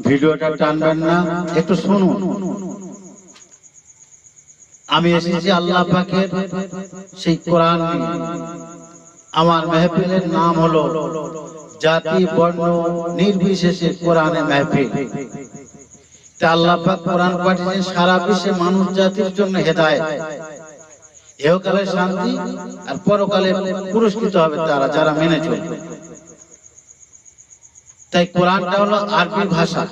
ভিডিওটা টানবেন না, একটু শুনুন। আমি এসেছি আল্লাহ পাকের সেই কোরআন নিয়ে। আমার মেহফিলের নাম হলো জাতি বর্ণ নির্বিশেষে কোরআনে মেহফিল। তা আল্লাহ পাক কোরআন পাঠিয়েছেন সারা বিশ্বে মানুষ জাতির জন্য হেদায়েত, ইহকালে শান্তি আর পরকালে পুরস্কৃত হবে তারা যারা মেনে চলবে। তাই কোরআনটা হলো আরবি ভাষা,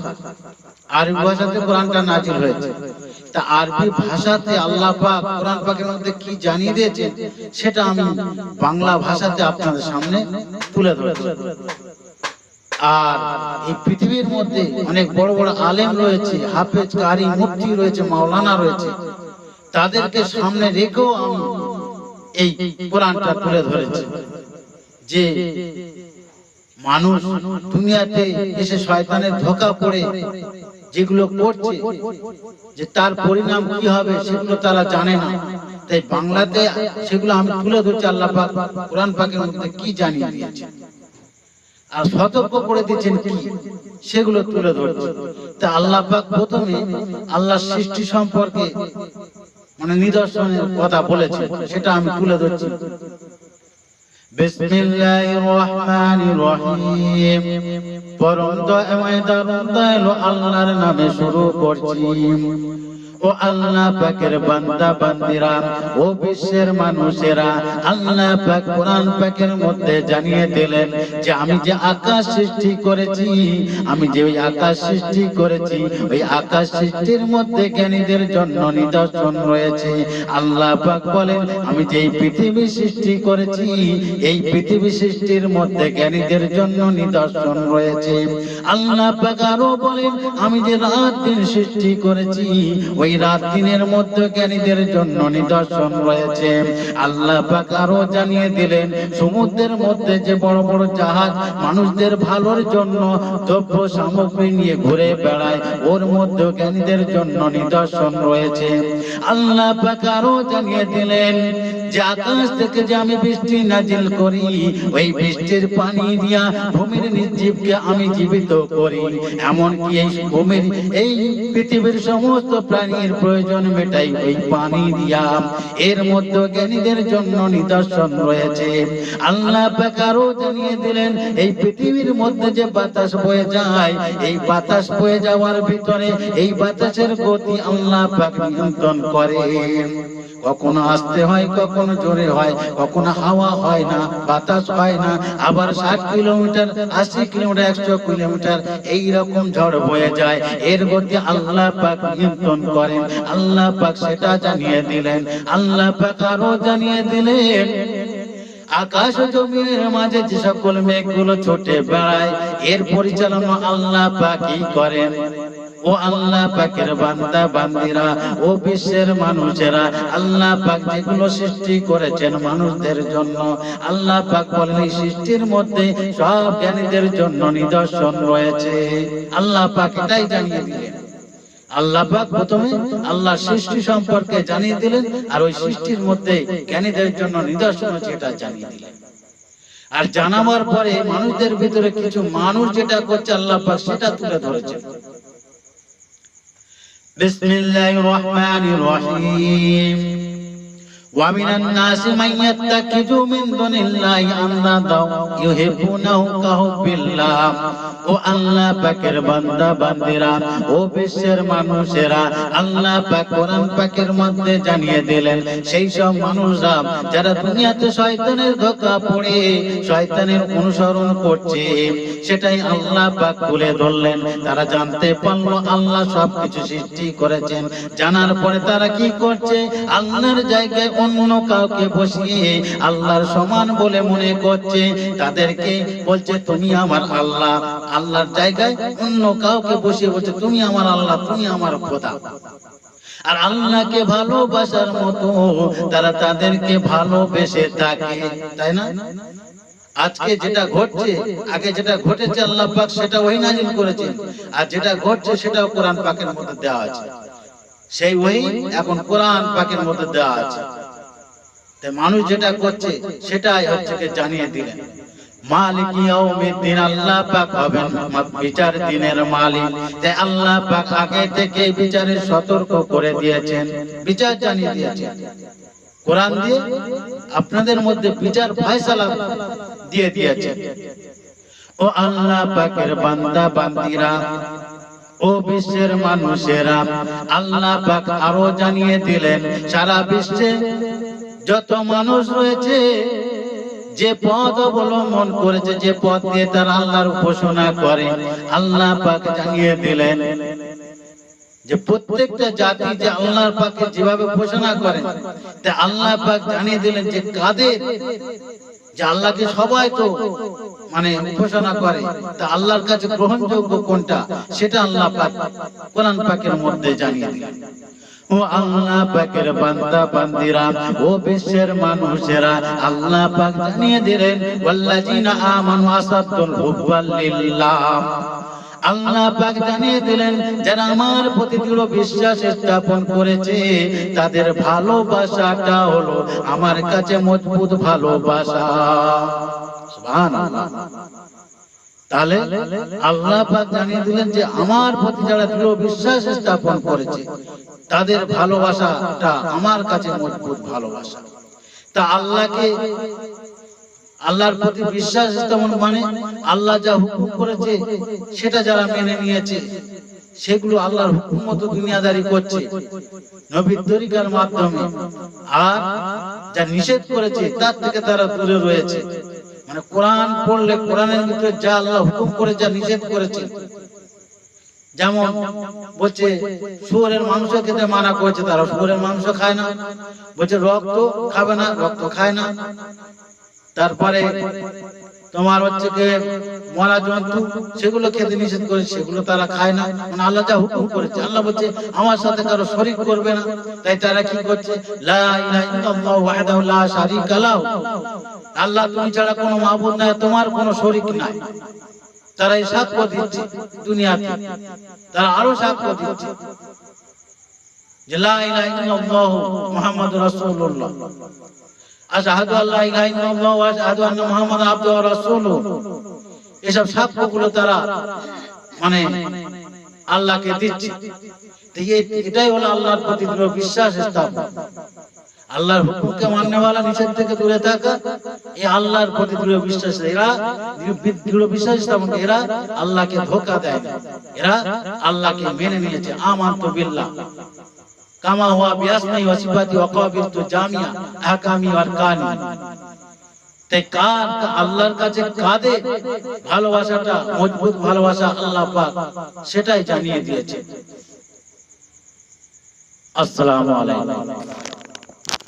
আরবি ভাষাতে কোরআনটা নাজিল হয়েছে। তা আরবি ভাষাতে আল্লাহ পাক কোরআন পাকের মধ্যে কি জানিয়ে দিয়েছেন সেটা আমি বাংলা ভাষাতে আপনাদের সামনে তুলে ধরছি। আর এই পৃথিবীর মধ্যে অনেক বড় বড় আলেম রয়েছে, হাফেজ, কারি, মুফতি রয়েছে, মাওলানা রয়েছে, তাদেরকে সামনে রেখেও আমি এই কোরআনটা তুলে ধরেছি যে মানুষ দুনিয়াতে এসে শয়তানের ধোঁকা পড়ে যেগুলো করছে, যে তার পরিণাম কি হবে সেগুলো তারা জানে না। তাই বাংলাতে সেগুলো আমি তুলে ধরছি। আল্লাহ পাক কোরআন পাকের মধ্যে কি জানিয়ে দিয়েছেন আর সতর্ক করে দিয়েছেন কি সেগুলো তুলে ধরছি। তা আল্লাহ পাক প্রথমে আল্লাহর সৃষ্টি সম্পর্কে মানে নিদর্শনের কথা বলেছে, সেটা আমি তুলে ধরছি। বিসমিল্লাহির রহমানির রহিম। পরম দয়াময় দারুণ দয়ালু আল্লাহর নামে শুরু করছি। ও আল্লাহ পাকের বান্দা বান্দিরা, ও বিশ্বের মানুষেরা, আল্লাহ পাক কোরআন পাকের মধ্যে জানিয়ে দিলেন যে আমি যে আকাশ সৃষ্টি করেছি, আমি যে ওই আকাশ সৃষ্টি করেছি, ওই আকাশ সৃষ্টির মধ্যে জ্ঞানীদের জন্য নিদর্শন রয়েছে। আল্লাহ পাক বলেন আমি যে পৃথিবী সৃষ্টি করেছি, এই পৃথিবী সৃষ্টির মধ্যে জ্ঞানীদের জন্য নিদর্শন রয়েছে। আল্লাহ পাক আরো বলেন আমি যে রাত দিন সৃষ্টি করেছি, ওই রাত দিনের মধ্যে জ্ঞানীদের জন্য নিদর্শন রয়েছে। আল্লাহ পাক আরো জানিয়ে দিলেন সমুদ্রের মধ্যে যে বড় বড় জাহাজ মানুষদের ভালোর জন্য দ্রব্য সামগ্রী নিয়ে ঘুরে বেড়ায়, ওর মধ্যে জ্ঞানীদের জন্য নিদর্শন রয়েছে। আল্লাহ পাক আরো জানিয়ে দিলেন যে আকাশ থেকে যে আমি বৃষ্টি নাজিল করি, ওই বৃষ্টির পানি দিয়া ভূমির নির্জীবকে আমি জীবিত করি, এমনকি এই ভূমির এই পৃথিবীর সমস্ত প্রাণীর প্রয়োজন মেটাই ওই পানি দিয়া। এর মধ্যে জ্ঞানীদের জন্য নিদর্শন রয়েছে। আল্লাহ পাক আরো জানিয়ে দিলেন এই পৃথিবীর মধ্যে যে বাতাস বয়ে যায়, এই বাতাস বয়ে যাওয়ার ভিতরে এই বাতাসের গতি আল্লাহ পাক নিয়ন্ত্রণ করে। কখনো আস্তে হয়, কখনো জোরে হয়, কখনো হাওয়া হয় না, বাতাস হয় না, আবার 60 কিলোমিটার, 80 কিলোমিটার, 100 কিলোমিটার এইরকম ঝড় বয়ে যায়। এর গতি আল্লাহ পাক নিয়ন্ত্রণ করেন। আল্লাহ পাক সেটা জানিয়ে দিলেন। আল্লাহ পাক আরো জানিয়ে দিলেন আকাশ ও জমিনের মাঝে যে সকল মেঘগুলো ছোটে বেড়ায়, এর পরিচালনা আল্লাহ পাকই করেন। ও আল্লাহ পাকের বান্দা বান্দিরা, ও বিশ্বের মানুষেরা, আল্লাহ পাক যেগুলো সৃষ্টি করেছেন মানুষদের জন্য, আল্লাহ পাক বলেন এই সৃষ্টির মধ্যে সব জ্ঞানীদের জন্য নিদর্শন রয়েছে। আল্লাহ পাক এটাই জানিয়ে দিলেন। আল্লাহ পাক প্রথমে আল্লাহ সৃষ্টি সম্পর্কে জানিয়ে দিলেন, আর ওই সৃষ্টির মধ্যে জ্ঞানীদের জন্য নিদর্শন আছে এটা জানিয়ে দিলেন। আর জানাবার পরে মানুষদের ভিতরে কিছু মানুষ যেটা করছে আল্লাহ পাক সেটা তুলে ধরেছেন। বিসমিল্লাহির রহমানির রহিম। ومن الناس من يتخذ من دون الله أندادا يحبونهم كحب الله। ও আল্লাহ পাকের বান্দা বান্দিরা, ও বিশ্বের মানুষেরা, আল্লাহ পাক কোরআন পাকের মধ্যে জানিয়ে দিলেন সেই সব মানুষরা যারা দুনিয়াতে শয়তানের ধোঁকা পড়ে শয়তানের অনুসরণ করছে, সেটাই আল্লাহ পাক তুলে ধরলেন। তারা জানতে পারলো আল্লাহ সবকিছু সৃষ্টি করেছেন, জানার পরে তারা কি করছে আল্লাহর জায়গায় অন্য কাউকে বসিয়ে আল্লাহর সমান বলে মনে করছে। তাদেরকে বলছে তুমি আমার আল্লাহ, আল্লাহর জায়গায় অন্য কাউকে বসিয়ে বলছে তুমি আমার আল্লাহ, তুমি আমার খোদা। আর আল্লাহকে ভালোবাসার মতো তারা তাদেরকে ভালোবেসে থাকে, তাই না? আজকে যেটা ঘটছে, আগে যেটা ঘটেছে আল্লাহ পাক সেটা ওহী নাযিল করেছেন, আর যেটা ঘটছে সেটাও কোরআন পাকের মধ্যে দেওয়া আছে। সেই ওহী এখন কোরআন পাকের মধ্যে দেওয়া আছে। তাই মানুষ যেটা করছে সেটাই হচ্ছে জানিয়ে দিলেন। মালিক ইয়াউমিদ্দিন, আল্লাহ পাক হবেন বিচার দিনের মালিক। তাই আল্লাহ পাক আগে থেকে বিচারের সতর্ক করে দিয়েছেন, বিচার জানিয়ে দিয়েছেন কোরআন দিয়ে, আপনাদের মধ্যে বিচার ফয়সালা দিয়ে দিয়েছেন। ও আল্লাহ পাকের বান্দা বান্দিরা, ও বিশ্বের মানুষেরা, আল্লাহ পাক আরো জানিয়ে দিলেন সারা বিশ্বে যত মানুষ রয়েছে যে পথ অবলম্বন করেছে, যে পথ দিয়ে তারা আল্লাহর উপাসনা করে, আল্লাহ পাক জানিয়ে দিলেন যে প্রত্যেকটা জাতি যে আল্লাহর পাকে যেভাবে উপাসনা করে, তা আল্লাহ পাক জানিয়ে দিলেন যে কাদের, যে আল্লাহকে সবাই তো মানে উপাসনা করে, তা আল্লাহর কাছে গ্রহণযোগ্য কোনটা সেটা আল্লাহ পাক কোরআন পাকের মধ্যে জানিয়ে দিলেন। ও আল্লাহ পাকের বান্দা বান্দিরা, ও বিশ্বের মানুষেরা, আল্লাহ পাক জানিয়ে দিলেন ওয়াল্লাযিনা আমানু আসাদ্দুল হুব্বা লিল্লাহ। আল্লাহ পাক জানিয়ে দিলেন যারা আমার প্রতি দৃঢ় বিশ্বাস স্থাপন করেছে তাদের ভালোবাসাটা হলো আমার কাছে মজবুত ভালোবাসা। সুবহানাল্লাহ। তাহলে আল্লাহ পাক জানিয়ে দিলেন যে আমার প্রতি যারা দৃঢ় বিশ্বাস স্থাপন করেছে তাদের ভালোবাসাটা আমার কাছে মজবুত ভালোবাসা। তা আল্লাহকে, আল্লাহর প্রতি বিশ্বাস স্থাপন মানে আল্লাহ যা হুকুম করেছে সেটা যারা মেনে নিয়েছে, সেগুলো আল্লাহর হুকুম মতো দুনিয়াদারি করছে নবীর তরিকার মাধ্যমে, আর যা নিষেধ করেছে তার থেকে তারা দূরে রয়েছে। মানে কোরআন পড়লে কোরআনের ভিতরে যা আল্লাহ হুকুম করে, যা নিষেধ করেছে, যেমন বলছে শুয়োরের মাংস খেতে মানা করেছে, তারা শুয়োরের মাংস খায় না। বলছে রক্ত খাবে না, রক্ত খায় না। তারপরে তোমার হচ্ছে যে মরা জন্তু সেগুলো খেতে নিষেধ করে, সেগুলো তারা খায় না। মানে আল্লাহ যা হুকুম করেছে, আল্লাহ বলছে আমার সাথে কারো শরীক করবে না। তাই তারা কি করছে, লা ইলাহা ইল্লাল্লাহু ওয়াহদাহু লা শারীকা লাহু, আল্লাহ তুমি ছাড়া কোনো মাবুদ নাই, তোমার কোনো শরীক নাই। তারা এই সাক্ষ্য দিচ্ছে দুনিয়াতে, তারা আরো সাক্ষ্য দিচ্ছে যে লা ইলাহা ইল্লাল্লাহু মুহাম্মাদুর রাসূলুল্লাহ, আশহাদু আল্লা ইলাহা ইল্লাল্লাহ ওয়া আশহাদু আন্না মুহাম্মাদান আবদুহু ওয়া রাসূলুহু। এসব সাক্ষ্যগুলো তারা মানে আল্লাহকে দিচ্ছে। এটাই হলো আল্লাহর প্রতি দৃঢ় বিশ্বাস স্থাপন, আল্লাহর হুকুমকে মাননেওয়ালা, নিষেধ থেকে দূরে থাকা, এই আল্লাহর প্রতি দৃঢ় বিশ্বাস। এরা দৃঢ় বিশ্বাস স্থাপন, এরা আল্লাহকে ধোঁকা দেয় না, এরা আল্লাহকে মেনে নিয়েছে। আমানতু বিল্লাহ কামা হুয়া বিআসমাই ওয়া সিফাতি ওয়া কাবিলতু জামিয়া আহকামি ওয়া আরকানি। তাই কার আল্লাহর কাছে কাদের ভালোবাসাটা মজবুত ভালোবাসা আল্লাহ পাক সেটাই জানিয়ে দিয়েছে। আসসালামু আলাইকুম।